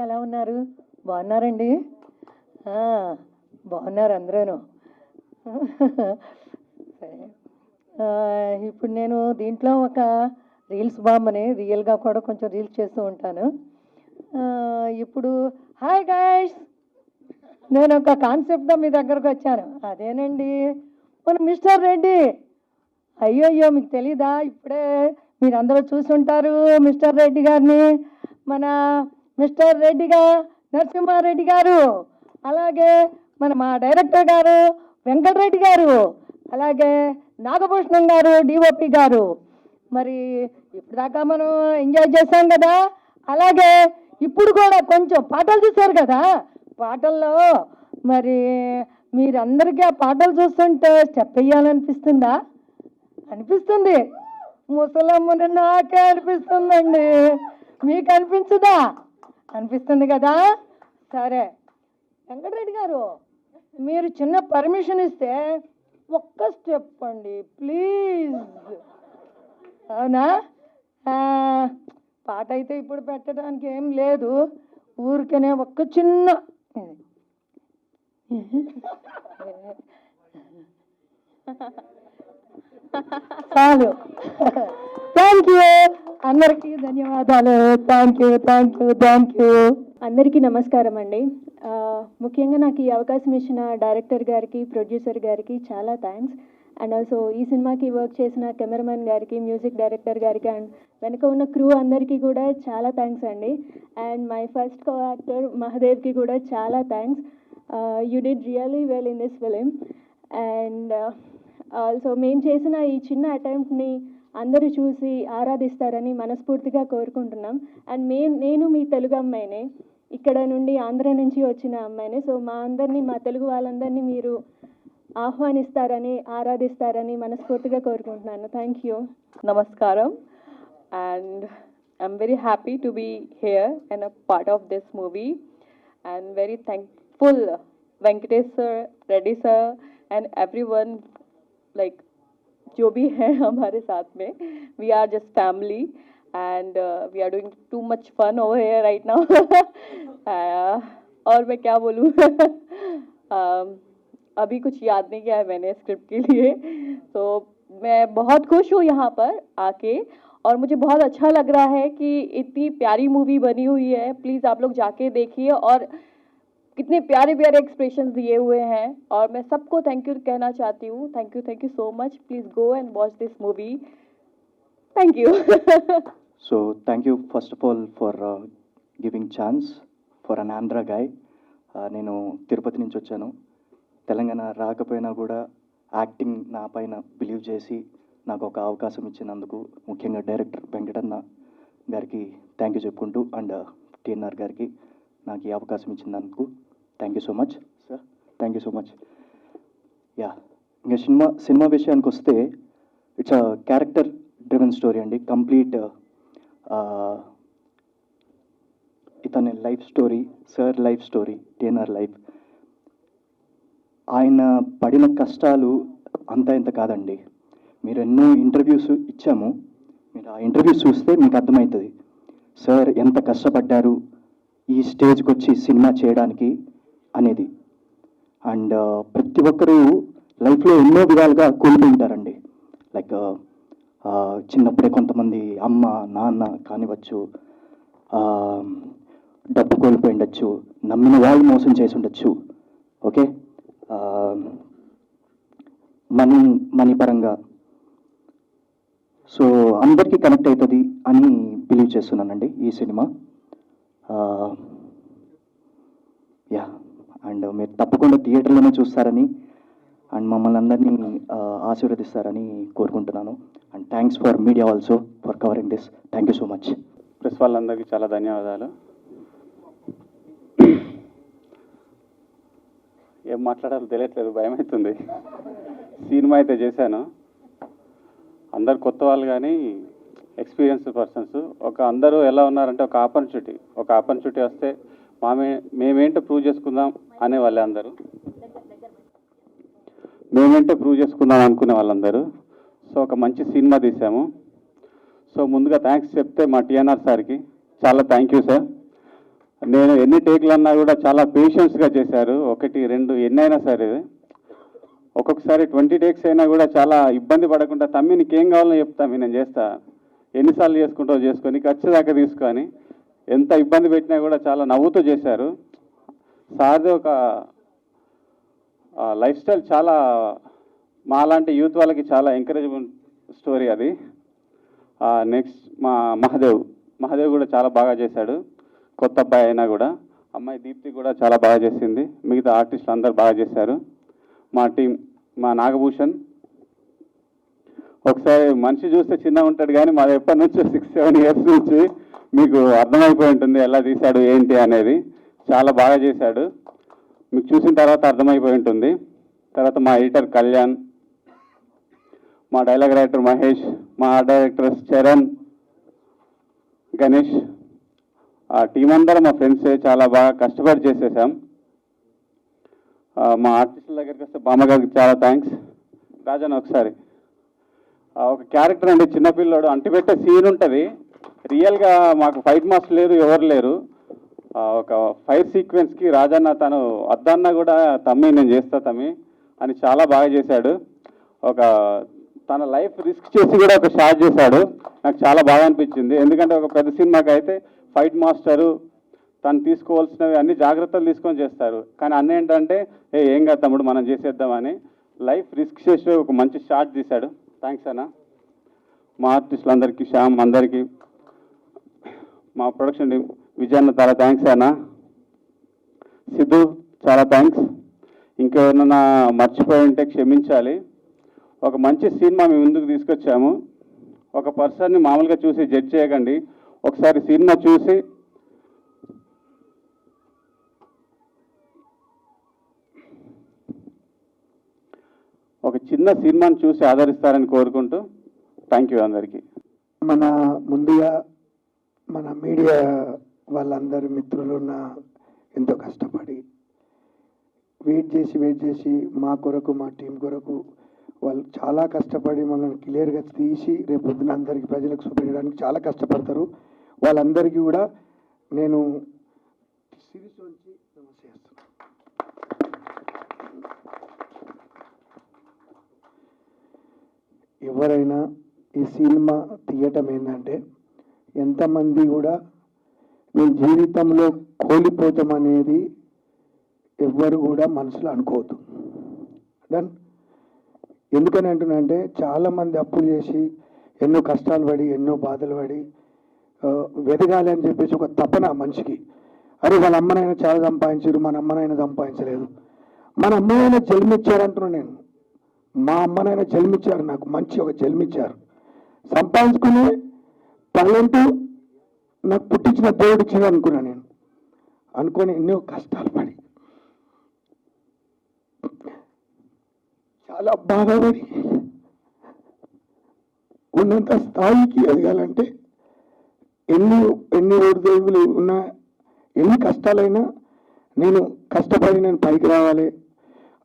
ఎలా ఉన్నారు? బాగున్నారండి? ఆ, బాగున్నారు అందరూను. సరే. ఇప్పుడు నేను దీంట్లో ఒక రీల్స్ బామ్మని, రియల్గా కూడా కొంచెం రీల్స్ చేస్తూ ఉంటాను. ఇప్పుడు హాయ్ గైస్, నేను ఒక కాన్సెప్ట్తో మీ దగ్గరకు వచ్చాను. అదేనండి మన మిస్టర్ రెడ్డి. అయ్యో మీకు తెలీదా? ఇప్పుడే మీరందరూ చూసుంటారు మిస్టర్ రెడ్డి గారిని. మన మిస్టర్ రెడ్డిగా నరసింహారెడ్డి గారు, అలాగే మా డైరెక్టర్ గారు వెంకటరెడ్డి గారు, అలాగే నాగభూషణం గారు డిఓపి గారు. మరి ఇప్పటిదాకా మనం ఎంజాయ్ చేశాం కదా, అలాగే ఇప్పుడు కూడా కొంచెం పాటలు చూశారు కదా. పాటల్లో మరి మీరందరికీ ఆ పాటలు చూస్తుంటే స్టెప్ వేయాలనిపిస్తుందా? అనిపిస్తుంది. ముసలమ్మని నాకే అనిపిస్తుందండి, మీకు అనిపించదా? అనిపిస్తుంది కదా. సరే వెంకటరెడ్డి గారు, మీరు చిన్న పర్మిషన్ ఇస్తే ఒక్క స్టెప్ అండి ప్లీజ్. అవునా? పాట అయితే ఇప్పుడు పెట్టడానికి ఏం లేదు, ఊరికనే ఒక్క చిన్న చాలు. థ్యాంక్ యూ, అందరికీ ధన్యవాదాలు. Thank you thank you thank you. అందరికీ నమస్కారం అండి. ముఖ్యంగా నాకు ఈ అవకాశం ఇచ్చిన డైరెక్టర్ గారికి, ప్రొడ్యూసర్ గారికి చాలా థ్యాంక్స్. అండ్ ఆల్సో ఈ సినిమాకి వర్క్ చేసిన కెమెరామెన్ గారికి, మ్యూజిక్ డైరెక్టర్ గారికి, అండ్ వెనక ఉన్న క్రూ అందరికీ కూడా చాలా థ్యాంక్స్ అండి. And my first co actor మహదేవ్కి కూడా చాలా thanks. You did really well in this film. And also మేము చేసిన ఈ చిన్న అటెంప్ట్ని అందరూ చూసి ఆరాధిస్తారని మనస్ఫూర్తిగా కోరుకుంటున్నాం. అండ్ నేను మీ తెలుగు అమ్మాయినే, ఇక్కడ నుండి ఆంధ్ర నుంచి వచ్చిన అమ్మాయినే. సో మా తెలుగు వాళ్ళందరినీ మీరు ఆహ్వానిస్తారని, ఆరాధిస్తారని మనస్ఫూర్తిగా కోరుకుంటున్నాను. Thank you. Namaskaram, and I'm very happy to be here and a part of this movie, and very thankful Venkatesh sir, Reddy sir, and everyone, like जो भी है हमारे साथ में. We are just family, and we are doing too much fun over here right now. और मैं क्या बोलूँ. अभी कुछ याद नहीं किया है मैंने स्क्रिप्ट के लिए, तो मैं बहुत खुश हूँ यहाँ पर आके, और मुझे बहुत अच्छा लग रहा है कि इतनी प्यारी मूवी बनी हुई है. प्लीज़ आप लोग जाके देखिए, और कितने प्यारे प्यारे एक्सप्रेशंस दिए हुए हैं, और मैं सबको थैंक यू कहना चाहती हूँ. Thank you so much. Please go and watch this movie. Thank you. So thank you first of all for giving chance for an Andhra guy. నేను తిరుపతి నుంచి వచ్చాను. తెలంగాణ రాకపోయినా కూడా యాక్టింగ్ నా పైన బిలీవ్ చేసి నాకు ఒక అవకాశం ఇచ్చినందుకు ముఖ్యంగా డైరెక్టర్ వెంకటన్న గారికి థ్యాంక్ యూ చెప్పుకుంటూ, అండ్ టీఎన్ఆర్ గారికి నాకు ఈ అవకాశం ఇచ్చినందుకు thank you so much sir. Thank you so much. Yeah, ఇంకా సినిమా విషయానికి వస్తే it's a character driven story అండి. కంప్లీట్ ఇతని life story, sir life story, TNR life. ఆయన పడిన కష్టాలు అంతా ఇంత కాదండి. మీరు ఎన్నో ఇంటర్వ్యూస్ ఇచ్చాము, మీరు ఆ ఇంటర్వ్యూస్ చూస్తే మీకు అర్థమవుతుంది సార్ ఎంత కష్టపడ్డారు ఈ స్టేజ్కి వచ్చి సినిమా చేయడానికి అనేది. అండ్ ప్రతి ఒక్కరూ లైఫ్లో ఎన్నో విధాలుగా కోల్పోయింటారండి. లైక్ చిన్నప్పుడే కొంతమంది అమ్మ నాన్న కానివచ్చు, డబ్బు కోల్పోయి ఉండొచ్చు, నమ్మిన వాళ్ళు మోసం చేసి ఉండొచ్చు, ఓకే, మనీ పరంగా. సో అందరికీ కనెక్ట్ అవుతుంది అని బిలీవ్ చేస్తున్నానండి ఈ సినిమా. యా, అండ్ మీరు తప్పకుండా థియేటర్లోనే చూస్తారని, అండ్ మమ్మల్ని అందరినీ ఆశీర్వదిస్తారని కోరుకుంటున్నాను. And thanks for media also for covering this. Thank you so much. Press వాళ్ళందరికీ చాలా ధన్యవాదాలు. ఏం మాట్లాడాలో తెలియట్లేదు, భయం అవుతుంది. సినిమా అయితే చేశాను, అందరు కొత్త వాళ్ళు కానీ ఎక్స్పీరియన్స్ పర్సన్స్. అందరూ ఎలా ఉన్నారంటే ఒక ఆపర్చునిటీ వస్తే మేమేంటో ప్రూవ్ చేసుకుందాం అనే వాళ్ళే అందరూ, మేమేంటో ప్రూవ్ చేసుకుందాం అనుకునే వాళ్ళందరూ. సో ఒక మంచి సినిమా తీసాము. సో ముందుగా థ్యాంక్స్ చెప్తే మా టీఎన్ఆర్ సార్కి చాలా థ్యాంక్ యూ సార్. నేను ఎన్ని టేకులు అన్నా కూడా చాలా పేషెన్స్గా చేశారు. 1, 2 ఎన్నైనా సరే. ఒక్కొక్కసారి 20 టేక్స్ అయినా కూడా చాలా ఇబ్బంది పడకుండా, తమ్మి నీకేం కావాలో చెప్తామి, నేను చేస్తా, ఎన్నిసార్లు చేసుకుంటావు చేసుకొని ఖర్చుదాకా తీసుకొని, ఎంత ఇబ్బంది పెట్టినా కూడా చాలా నవ్వుతూ చేశారు. సార్ది ఒక లైఫ్ స్టైల్ చాలా మాలాంటి యూత్ వాళ్ళకి చాలా ఎంకరేజబుల్ స్టోరీ అది. నెక్స్ట్ మా మహాదేవ్ కూడా చాలా బాగా చేశాడు. కొత్త అబ్బాయి అయినా కూడా. అమ్మాయి దీప్తి కూడా చాలా బాగా చేసింది. మిగతా ఆర్టిస్టులు అందరూ బాగా చేశారు. మా టీం, మా నాగభూషణ్ ఒకసారి మనిషి చూస్తే చిన్న ఉంటాడు కానీ మాది ఎప్పటి నుంచో 6-7 ఇయర్స్ నుంచి మీకు అర్థమైపోయి ఉంటుంది ఎలా తీశాడు ఏంటి అనేది. చాలా బాగా చేశాడు, మీకు చూసిన తర్వాత అర్థమైపోయి ఉంటుంది. తర్వాత మా ఎడిటర్ కళ్యాణ్, మా డైలాగ్ రైటర్ మహేష్, మా ఆర్ట్ డైరెక్టర్స్ చరణ్, గణేష్, ఆ టీం అందరూ మా ఫ్రెండ్సే. చాలా బాగా కష్టపడి చేసేసాం. మా ఆర్టిస్టుల దగ్గరికి వస్తే బామ్మగారికి చాలా థ్యాంక్స్. రాజన్ ఒకసారి ఒక క్యారెక్టర్ అండి, చిన్నపిల్లడు అంటిపెట్టే సీన్ ఉంటుంది. రియల్గా మాకు ఫైట్ మాస్టర్ లేరు, ఎవరు లేరు. ఒక ఫైట్ సీక్వెన్స్కి రాజన్న తను వద్దన్నా కూడా తమ్మి నేను చేస్తా తమ్మి అని చాలా బాగా చేశాడు. ఒక తన లైఫ్ రిస్క్ చేసి కూడా ఒక షాట్ చేశాడు. నాకు చాలా బాగా అనిపించింది. ఎందుకంటే ఒక పెద్ద సినిమాకి అయితే ఫైట్ మాస్టరు తను తీసుకోవాల్సినవి అన్ని జాగ్రత్తలు తీసుకొని చేస్తారు. కానీ అన్న ఏంటంటే ఏం కాదు తమ్ముడు మనం చేసేద్దామని లైఫ్ రిస్క్ చేసి ఒక మంచి షాట్ తీశాడు. థ్యాంక్స్ అన్న. మా ఆర్టిస్టులందరికీ, శ్యామ్ అందరికీ, మా ప్రొడక్షన్ టీం విజయన్న చాలా థ్యాంక్స్ అన్న. సిద్ధు చాలా థ్యాంక్స్. ఇంకెవరన్నా మర్చిపోయి ఉంటే క్షమించాలి. ఒక మంచి సినిమా మేము ముందుకు తీసుకొచ్చాము. ఒక పర్సన్ని మామూలుగా చూసి జడ్జ్ చేయకండి. ఒకసారి సినిమా చూసి ఒక చిన్న సినిమాని చూసి ఆదరిస్తారని కోరుకుంటూ థ్యాంక్ యూ అందరికీ. ముందుగా మన మీడియా వాళ్ళందరూ మిత్రులు ఎంతో కష్టపడి వెయిట్ చేసి మా కొరకు, మా టీం కొరకు వాళ్ళు చాలా కష్టపడి మనల్ని క్లియర్గా తీసి రేపు పొద్దున అందరికీ ప్రజలకు చూపించడానికి చాలా కష్టపడతారు. వాళ్ళందరికీ కూడా నేను సిరీస్ నుంచి నమస్తే చేస్తున్నాను. ఎవరైనా ఈ సినిమా తీయటం ఏంటంటే ఎంతమంది కూడా మీ జీవితంలో కోల్పోతామనేది ఎవ్వరు కూడా మనసులో అనుకోవద్దు. డన్. ఎందుకని అంటున్నా అంటే చాలామంది అప్పులు చేసి ఎన్నో కష్టాలు పడి ఎన్నో బాధలు పడి వెదగాలి అని చెప్పేసి ఒక తపన మనిషికి. అరే వాళ్ళ అమ్మనైనా చాలా సంపాదించారు, మన అమ్మనైనా సంపాదించలేదు. మన అమ్మనైనా జన్మిచ్చారంటున్నా నేను. మా అమ్మనైనా జన్మిచ్చారు, నాకు మంచి ఒక జన్మిచ్చారు. సంపాదించుకునే టాలెంట్ నాకు పుట్టించిన దేవుడు ఇచ్చాడు అనుకున్నా నేను. అనుకొని ఎన్నో కష్టాలు పడి చాలా బాధపడి ఉన్నంత స్థాయికి ఎదగాలంటే ఎన్ని ఒడిదుడుకులు ఉన్నా, ఎన్ని కష్టాలైనా నేను కష్టపడి నేను పైకి రావాలి,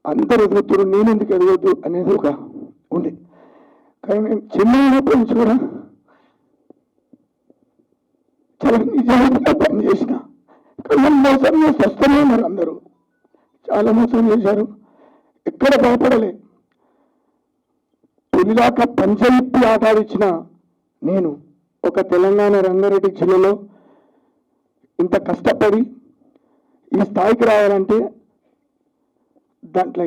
అందరు ఎదుగుతారు నేను ఎందుకు ఎదగొద్దు అనేది ఒక ఉండే. కానీ నేను చిన్నప్పటి నుంచి కూడా చాలా నిజాయితీగా పనిచేసిన. కానీ నన్ను మోసం చేసి వస్తూనే ఉన్నారు అందరూ. చాలా మోసం చేశారు, ఎక్కడ భయపడలే. తొలిదాకా పంచవిప్పి ఆట ఆడిచ్చిన నేను ఒక తెలంగాణ రంగారెడ్డి జిల్లాలో ఇంత కష్టపడి ఈ స్థాయికి రావాలంటే దాంట్లో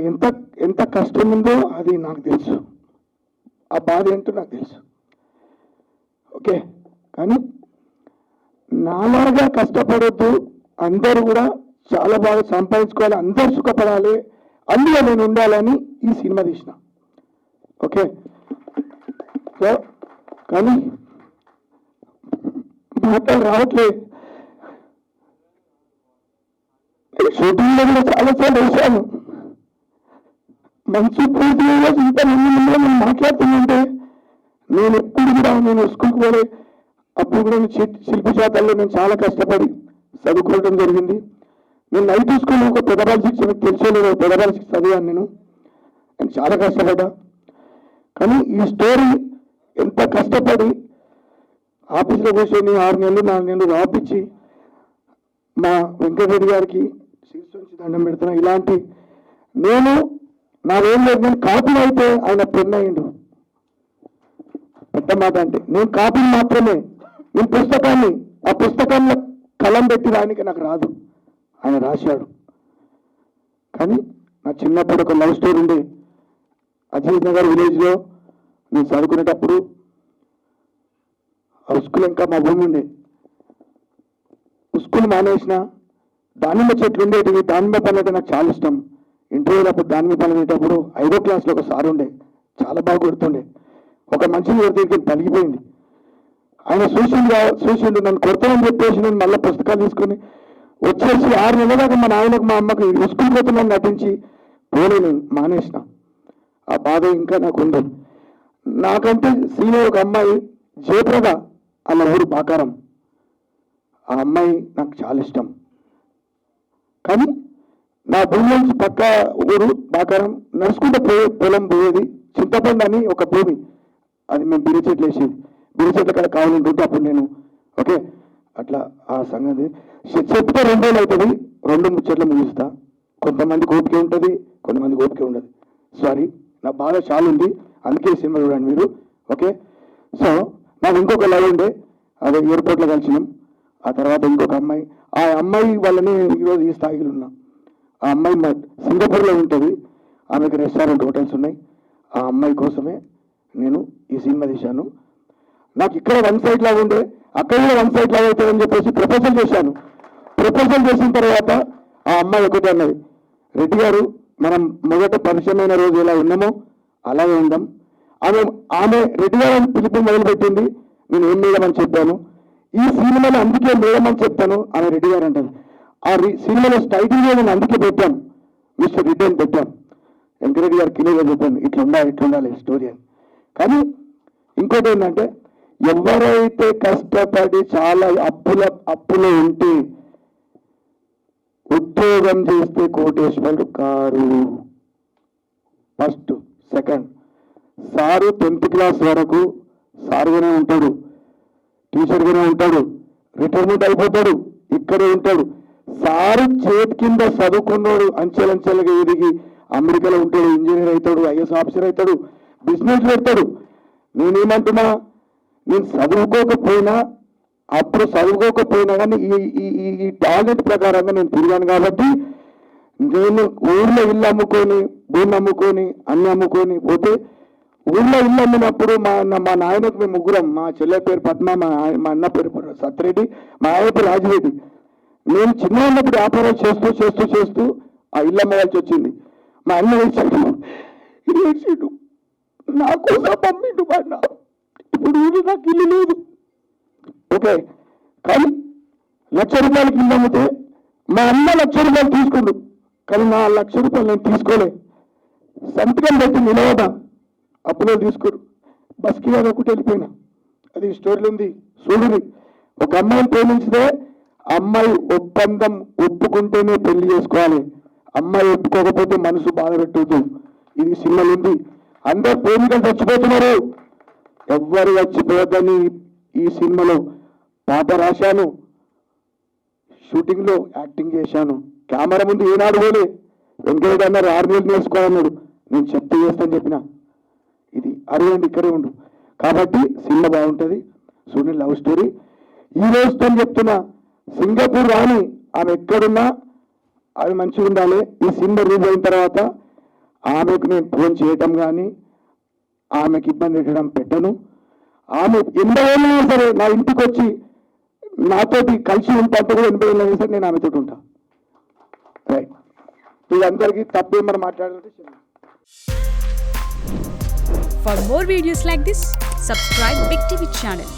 ఎంత కష్టం ఉందో అది నాకు తెలుసు. ఆ బాధ ఏంటో నాకు తెలుసు. ఓకే, కానీ నాలాగా కష్టపడొద్దు, అందరూ కూడా చాలా బాగా సంపాదించుకోవాలి, అందరూ సుఖపడాలి, అందులో నేను ఉండాలని ఈ సినిమా తీసిన. ఓకే, సో కానీ మాటలు రావట్లేదు. షూటింగ్లో కూడా చాలాసార్లు వేశాను. మంచి పూర్తిగా ఇంతమంది ముందు నేను మాట్లాడుతుందంటే నేను ఎప్పుడు కూడా నేను స్కూల్కి పోలే. అప్పుడు కూడా శిల్పి శాతాల్లో నేను చాలా కష్టపడి చదువుకోవడం జరిగింది. నేను నైట్ స్కూల్లో ఒక పెదబాల శిక్ష మీకు తెలిసేలేదు, పెదబాల శిక్ష చదివాను నేను చాలా కష్టపడ్డా. కానీ ఈ స్టోరీ ఎంత కష్టపడి ఆఫీస్లో కూర్చొని 6 నెలలు 4 నెలలు రాపించి మా వెంకటరెడ్డి గారికి శీర్షించి దండం పెడుతున్నా. ఇలాంటి నాదేం లేదు, నేను కాపీ అయితే ఆయన పెన్ అయ్యిండు. పెద్ద మాట అంటే నేను కాపీ మాత్రమే, నేను పుస్తకాన్ని ఆ పుస్తకంలో కలం పెట్టి రాయడానికి నాకు రాదు, ఆయన రాశాడు. కానీ నా చిన్నప్పుడు ఒక లవ్ స్టోరీ ఉండే. అజీజ్ నగర్ విలేజ్లో నేను చదువుకునేటప్పుడు ఆ స్కూల్ ఇంకా మా భూమి ఉండే. స్కూల్ మానేసిన దానిమ్మ చెట్లు ఉండేటివి, దానిమ్మ పనులు అంటే నాకు చాలా ఇష్టం. ఇంటర్వ్యూలో అప్పుడు దానిమ్మ పనులు అనేటప్పుడు 5వ క్లాస్లో ఒక సార్ ఉండే, చాలా బాగా కొడుతుండే. ఒక మనిషిని కొడితే పలిగిపోయింది. ఆయన చూసిండు నన్ను కొడతామని చెప్పేసి నేను మళ్ళీ పుస్తకాలు తీసుకొని వచ్చేసి 6 నెలల దాకా మా నాయనకు మా అమ్మకి స్కూల్ పోతున్నాను నటించి పోలే, నేను మానేసిన. ఆ బాధ ఇంకా నాకు ఉంది. నాకంటే సీనియర్ ఒక అమ్మాయి జయప్రద, వాళ్ళ ఊరు బాకారం. ఆ అమ్మాయి నాకు చాలా ఇష్టం. కానీ నా భూమి నుంచి పక్క ఊరు బాకారం నడుచుకుంటే పొలం పోయేది. చింతపండు అని ఒక భూమి, అది మేము బిరి చెట్లు వేసేది. బిరి చెట్ల కాడ కావాలంటుంటే అప్పుడు నేను ఓకే అట్లా ఆ సంగతి చెప్తే 2 రోజులు అవుతుంది, 2 ముచ్చట్లు ముగిస్తా. కొంతమంది ఓపిక ఉంటుంది, కొంతమంది ఓపిక ఉండదు. సారీ, నా బాధ చాలా ఉంది, అందుకే సినిమా చూడండి మీరు. ఓకే, సో నాకు ఇంకొక లవ్ ఉండే, అదే ఎయిర్పోర్ట్లో కలిసినాం. ఆ తర్వాత ఇంకొక అమ్మాయి, ఆ అమ్మాయి వల్లనే ఈరోజు ఈ స్థాయిలో ఉన్నా. ఆ అమ్మాయి సింగపూర్లో ఉంటుంది, ఆమెకు రెస్టారెంట్ హోటల్స్ ఉన్నాయి. ఆ అమ్మాయి కోసమే నేను ఈ సినిమా తీశాను. నాకు ఇక్కడ 1 సైడ్ లాగా ఉండే, అక్కడ కూడా 1 సైడ్ లాగా అవుతుందని చెప్పేసి ప్రపోజల్ చేశాను. ప్రపోజల్ చేసిన తర్వాత ఆ అమ్మాయి ఒకటి అన్నది, రెడ్డి గారు మనం మొదట పరిచయమైన రోజు ఎలా ఉన్నామో అలాగే ఉందాం. ఆమె రెడ్డి గారు పిలుపు మొదలుపెట్టింది, నేను ఏం మేడం అని చెప్పాను. ఈ సినిమాలో అందుకే మేడం అని చెప్తాను, ఆమె రెడ్డి గారు అంటారు. ఆ సినిమాలో టైటిల్ నేను అందుకే పెట్టాను, మిస్టర్ రెడ్డి అని పెట్టాను. వెంకరెడ్డి గారు క్లియర్గా చెప్పాను, ఇట్లా ఉండాలి స్టోరీ అని. కానీ ఇంకోటి ఏంటంటే, ఎవరైతే కష్టపడి చాలా అప్పులో ఉంటే ఉద్యోగం చేస్తే కోటేశ్వరుడు కారు. First, second, sir 10th class వరకు సారుగానే ఉంటాడు, టీచర్గానే ఉంటాడు, రిటైర్మెంట్ అయిపోతాడు, ఇక్కడే ఉంటాడు. సారు చేతి కింద చదువుకున్నాడు, అంచెలంచెలుగా ఎదిగి అమెరికాలో ఉంటాడు, ఇంజనీర్ అవుతాడు, ఐఎస్ ఆఫీసర్ అవుతాడు, బిజినెస్ పెడతాడు. నేనేమంటున్నా, నేను అప్పుడు చదువుకోకపోయినా కానీ ఈ టాలెంట్ ప్రకారంగా నేను తిరిగాను. కాబట్టి నేను ఊళ్ళో ఇల్లు అమ్ముకొని, భూమి అమ్ముకొని, అన్ని అమ్ముకొని పోతే, ఊళ్ళో ఇల్లు అమ్మినప్పుడు మా నాయనకు మేము ముగ్గురం, మా చెల్లె పేరు పద్మ, మా అన్న పేరు సత్యరెడ్డి, మా ఆయన పేరు రాజిరెడ్డి. నేను చిన్న ఉన్నప్పుడు వ్యాపారం చేస్తూ ఆ ఇల్లు అమ్మవలసి వచ్చింది. మా అన్న ఏడ్చాడు, నా కోసం పంపిండు మా అన్న. ఇప్పుడు ఊరు నాకు ఇల్లు లేదు. ఓకే, కానీ 1,00,000 రూపాయలకి ఇల్లు అమ్మితే మా అన్న 1,00,000 రూపాయలు తీసుకుండు, కానీ నా 1,00,000 రూపాయలు నేను తీసుకోలే. సంతకం పెట్టి నిలవదా, అప్పులో తీసుకోరు. బస్కి ఒకటి వెళ్ళిపోయినా, అది స్టోరీలో ఉంది చూడండి. ఒక అమ్మాయిని ప్రేమించితే అమ్మాయి ఒప్పుకుంటేనే పెళ్లి చేసుకోవాలి. అమ్మాయి ఒప్పుకోకపోతే మనసు బాధ పెట్టదు. ఇది సినిమాలు ఉంది. అందరు ప్రేమికలు చచ్చిపోతున్నారు, ఎవ్వరు చచ్చిపోవద్దని ఈ సినిమాలో పాట రాశాను, షూటింగ్లో యాక్టింగ్ చేశాను. కెమెరా ముందు ఏనాడు పోలే. వెంకయ్య అన్నారు 6 నెలలు నేర్చుకోవాలన్నాడు, నేను చేస్తాను చెప్పిన. ఇది అరవండి, ఇక్కడే ఉండు. కాబట్టి సినిమా బాగుంటుంది. చూడండి, లవ్ స్టోరీ. ఈ రోజుతో చెప్తున్నా, సింగపూర్ రాని ఆమె ఎక్కడున్నా ఆమె మంచిగా ఉండాలి. ఈ సినిమా రిలీజ్ అయిన తర్వాత ఆమెకు నేను ఫోన్ చేయటం కానీ, ఆమెకి ఇబ్బంది పెట్టను. ఆమె 80 ఏళ్ళైనా సరే నా ఇంటికి వచ్చి నాతోటి కలిసి ఉంటా, కూడా 80 ఏళ్ళైనా సరే నేను ఆమెతో ఉంటా. రైట్, ఇది అందరికీ తప్పేమని మాట్లాడాలంటే. For more videos like this, subscribe Big TV channel.